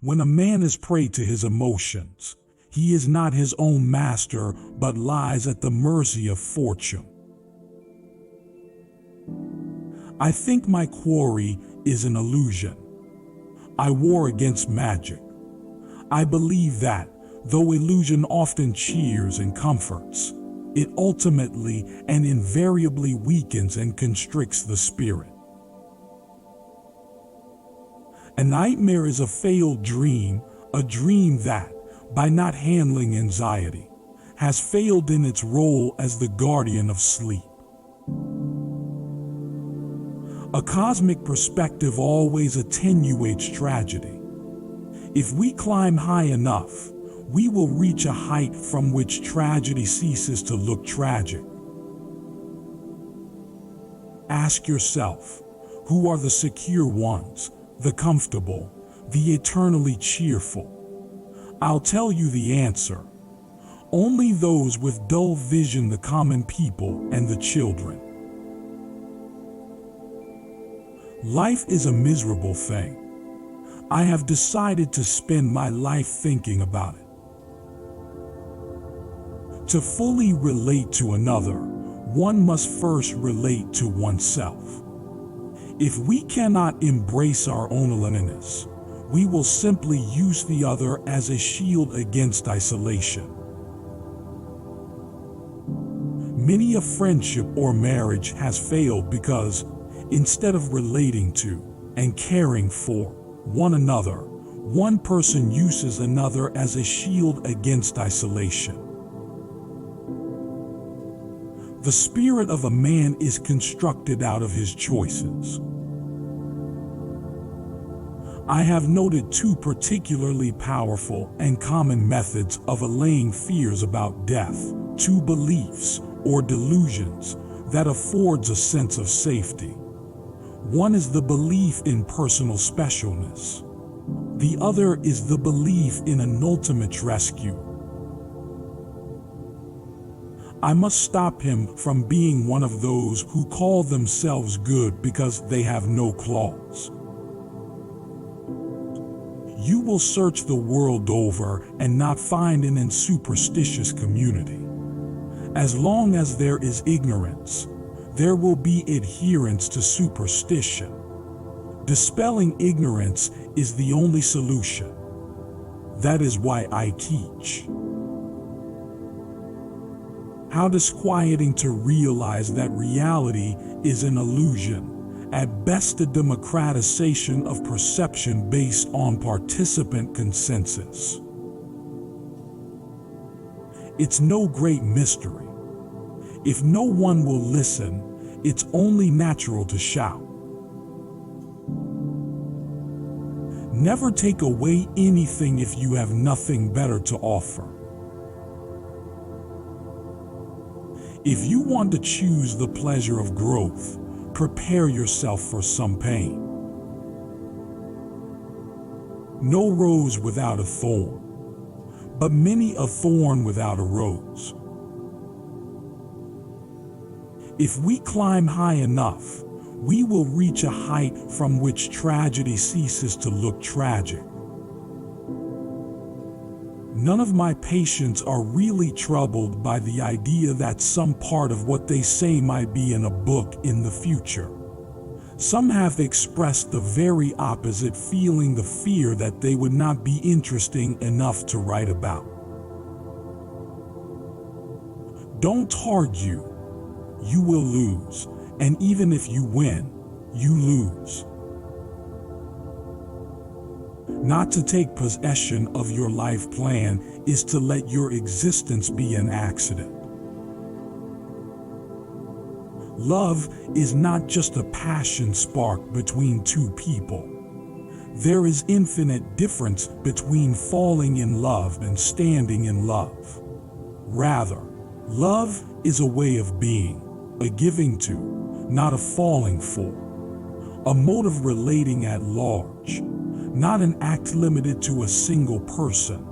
When a man is prey to his emotions, he is not his own master, but lies at the mercy of fortune. I think my quarry is an illusion. I war against magic. I believe that, though illusion often cheers and comforts, it ultimately and invariably weakens and constricts the spirit. A nightmare is a failed dream, a dream that, by not handling anxiety, has failed in its role as the guardian of sleep. A cosmic perspective always attenuates tragedy. If we climb high enough, we will reach a height from which tragedy ceases to look tragic. Ask yourself, who are the secure ones, the comfortable, the eternally cheerful? I'll tell you the answer. Only those with dull vision, the common people and the children. Life is a miserable thing. I have decided to spend my life thinking about it. To fully relate to another, one must first relate to oneself. If we cannot embrace our own loneliness, we will simply use the other as a shield against isolation. Many a friendship or marriage has failed because, instead of relating to and caring for one another, one person uses another as a shield against isolation. The spirit of a man is constructed out of his choices. I have noted two particularly powerful and common methods of allaying fears about death, two beliefs or delusions that affords a sense of safety. One is the belief in personal specialness. The other is the belief in an ultimate rescue. I must stop him from being one of those who call themselves good because they have no claws. You will search the world over and not find an unsuperstitious community. As long as there is ignorance, there will be adherence to superstition. Dispelling ignorance is the only solution. That is why I teach. How disquieting to realize that reality is an illusion, at best a democratization of perception based on participant consensus. It's no great mystery. If no one will listen, it's only natural to shout. Never take away anything if you have nothing better to offer. If you want to choose the pleasure of growth, prepare yourself for some pain. No rose without a thorn, but many a thorn without a rose. If we climb high enough, we will reach a height from which tragedy ceases to look tragic. None of my patients are really troubled by the idea that some part of what they say might be in a book in the future. Some have expressed the very opposite, feeling the fear that they would not be interesting enough to write about. Don't argue. You will lose, and even if you win, you lose. Not to take possession of your life plan is to let your existence be an accident. Love is not just a passion spark between two people. There is infinite difference between falling in love and standing in love. Rather, love is a way of being, a giving to, not a falling for, a mode of relating at large, not an act limited to a single person.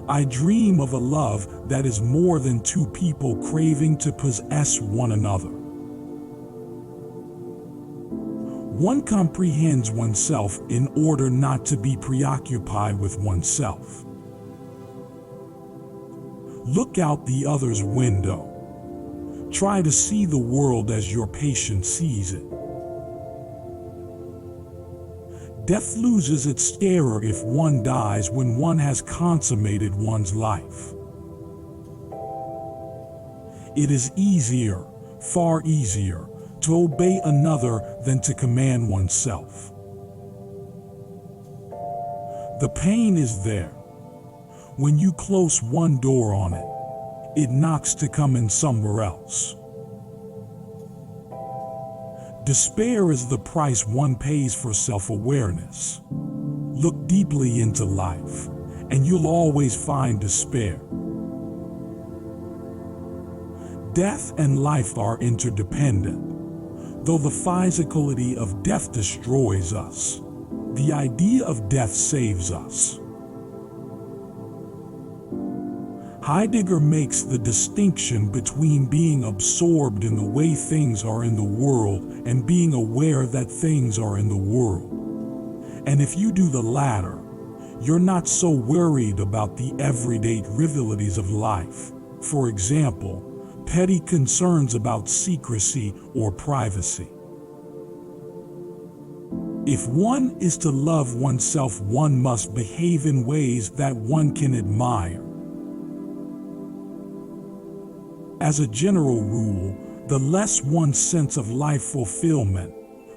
I dream of a love that is more than two people craving to possess one another. One comprehends oneself in order not to be preoccupied with oneself. Look out the other's window. Try to see the world as your patient sees it. Death loses its terror if one dies when one has consummated one's life. It is easier, far easier, to obey another than to command oneself. The pain is there. When you close one door on it, it knocks to come in somewhere else. Despair is the price one pays for self-awareness. Look deeply into life, and you'll always find despair. Death and life are interdependent. Though the physicality of death destroys us, the idea of death saves us. Heidegger makes the distinction between being absorbed in the way things are in the world and being aware that things are in the world. And if you do the latter, you're not so worried about the everyday trivialities of life. For example, petty concerns about secrecy or privacy. If one is to love oneself, one must behave in ways that one can admire. As a general rule, the less one's sense of life fulfillment,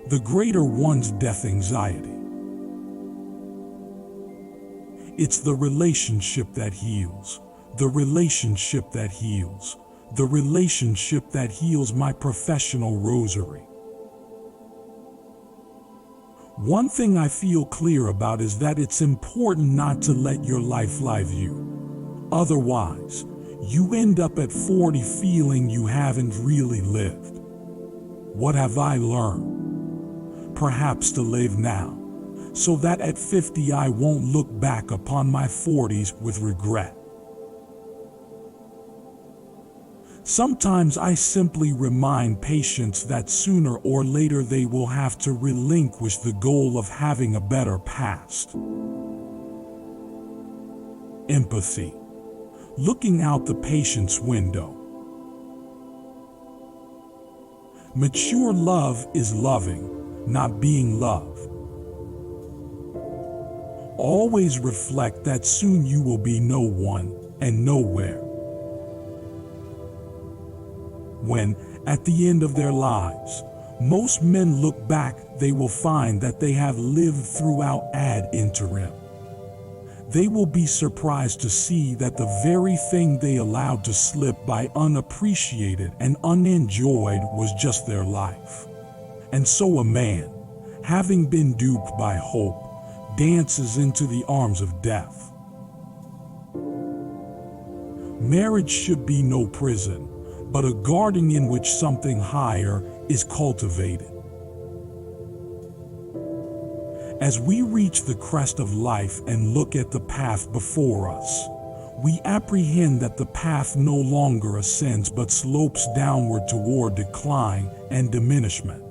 the greater one's death anxiety. It's the relationship that heals, the relationship that heals, the relationship that heals my professional rosary. One thing I feel clear about is that it's important not to let your life live you. Otherwise, you end up at 40 feeling you haven't really lived. What have I learned? Perhaps to live now, so that at 50 I won't look back upon my 40s with regret. Sometimes I simply remind patients that sooner or later they will have to relinquish the goal of having a better past. Empathy. Looking out the patient's window. Mature love is loving, not being loved. Always reflect that soon you will be no one and nowhere. When, at the end of their lives, most men look back, they will find that they have lived throughout ad interim. They will be surprised to see that the very thing they allowed to slip by unappreciated and unenjoyed was just their life. And so a man, having been duped by hope, dances into the arms of death. Marriage should be no prison, but a garden in which something higher is cultivated. As we reach the crest of life and look at the path before us, we apprehend that the path no longer ascends but slopes downward toward decline and diminishment.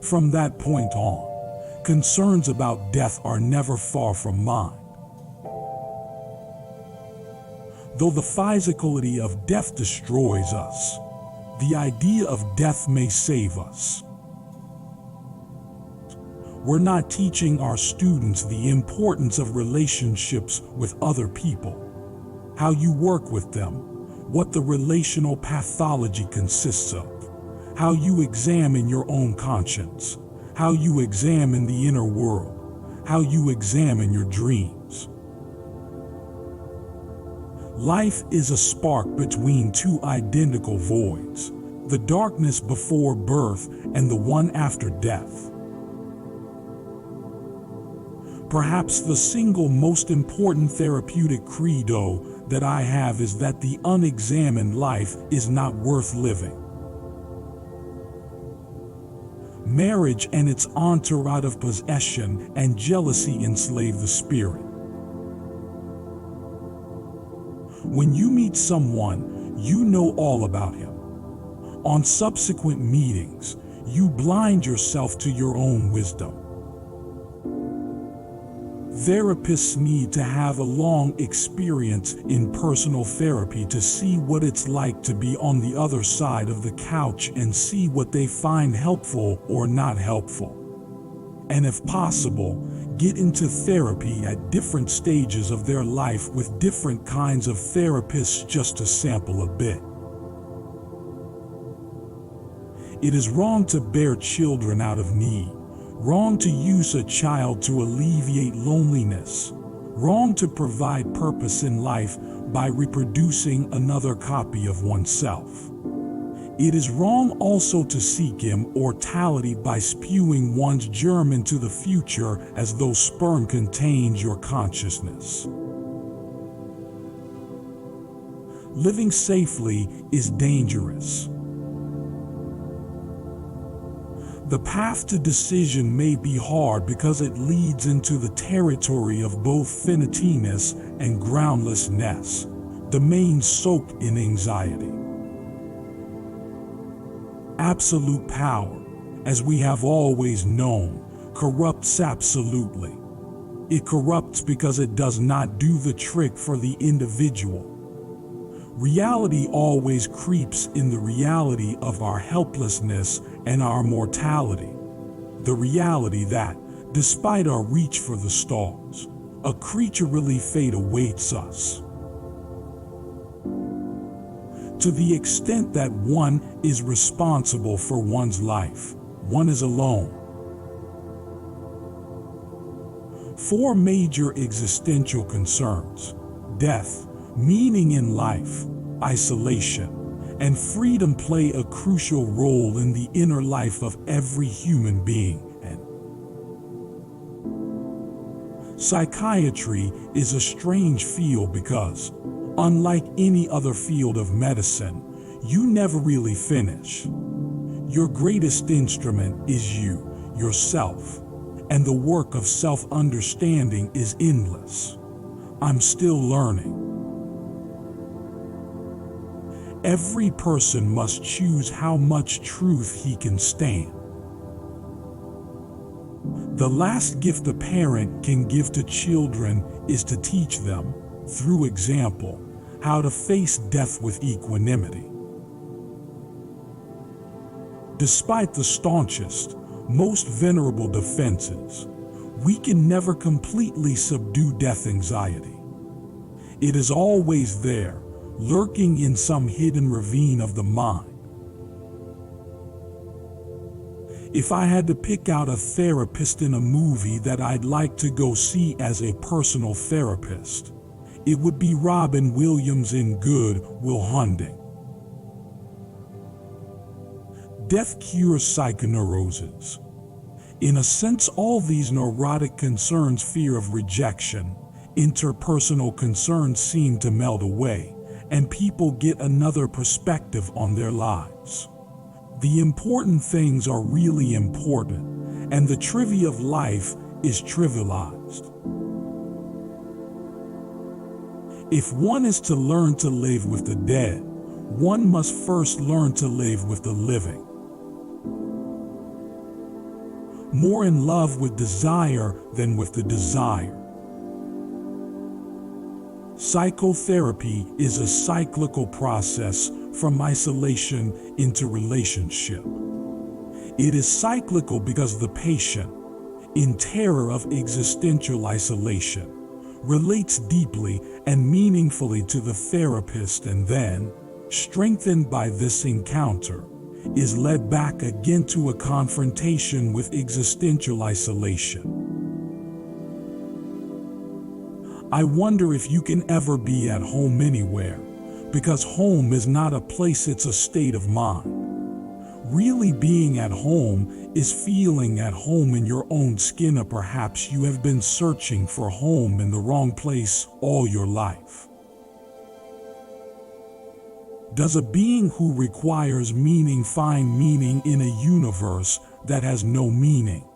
From that point on, concerns about death are never far from mind. Though the physicality of death destroys us, the idea of death may save us. We're not teaching our students the importance of relationships with other people, how you work with them, what the relational pathology consists of, how you examine your own conscience, how you examine the inner world, how you examine your dreams. Life is a spark between two identical voids, the darkness before birth and the one after death. Perhaps the single most important therapeutic credo that I have is that the unexamined life is not worth living. Marriage and its entourage of possession and jealousy enslave the spirit. When you meet someone, you know all about him. On subsequent meetings, you blind yourself to your own wisdom. Therapists need to have a long experience in personal therapy to see what it's like to be on the other side of the couch and see what they find helpful or not helpful. And if possible, get into therapy at different stages of their life with different kinds of therapists just to sample a bit. It is wrong to bear children out of need. Wrong to use a child to alleviate loneliness. Wrong to provide purpose in life by reproducing another copy of oneself. It is wrong also to seek immortality by spewing one's germ into the future as though sperm contains your consciousness. Living safely is dangerous. The path to decision may be hard because it leads into the territory of both finitiness and groundlessness, domains soaked in anxiety. Absolute power, as we have always known, corrupts absolutely. It corrupts because it does not do the trick for the individual. Reality always creeps in the reality of our helplessness and our mortality. The reality that, despite our reach for the stars, a creaturely fate awaits us. To the extent that one is responsible for one's life, one is alone. 4 major existential concerns: death, meaning in life, isolation, and freedom play a crucial role in the inner life of every human being. And psychiatry is a strange field because, unlike any other field of medicine, you never really finish. Your greatest instrument is you, yourself, and the work of self-understanding is endless. I'm still learning. Every person must choose how much truth he can stand. The last gift a parent can give to children is to teach them, through example, how to face death with equanimity. Despite the staunchest, most venerable defenses, we can never completely subdue death anxiety. It is always there, lurking in some hidden ravine of the mind. If I had to pick out a therapist in a movie that I'd like to go see as a personal therapist, it would be Robin Williams in Good Will Hunting. Death cures psychoneuroses. In a sense, all these neurotic concerns, fear of rejection, interpersonal concerns seem to melt away, and people get another perspective on their lives. The important things are really important, and the trivia of life is trivialized. If one is to learn to live with the dead, one must first learn to live with the living. More in love with desire than with the desire. Psychotherapy is a cyclical process from isolation into relationship. It is cyclical because the patient, in terror of existential isolation, relates deeply and meaningfully to the therapist and then, strengthened by this encounter, is led back again to a confrontation with existential isolation. I wonder if you can ever be at home anywhere, because home is not a place, it's a state of mind. Really being at home is feeling at home in your own skin, or perhaps you have been searching for home in the wrong place all your life. Does a being who requires meaning find meaning in a universe that has no meaning?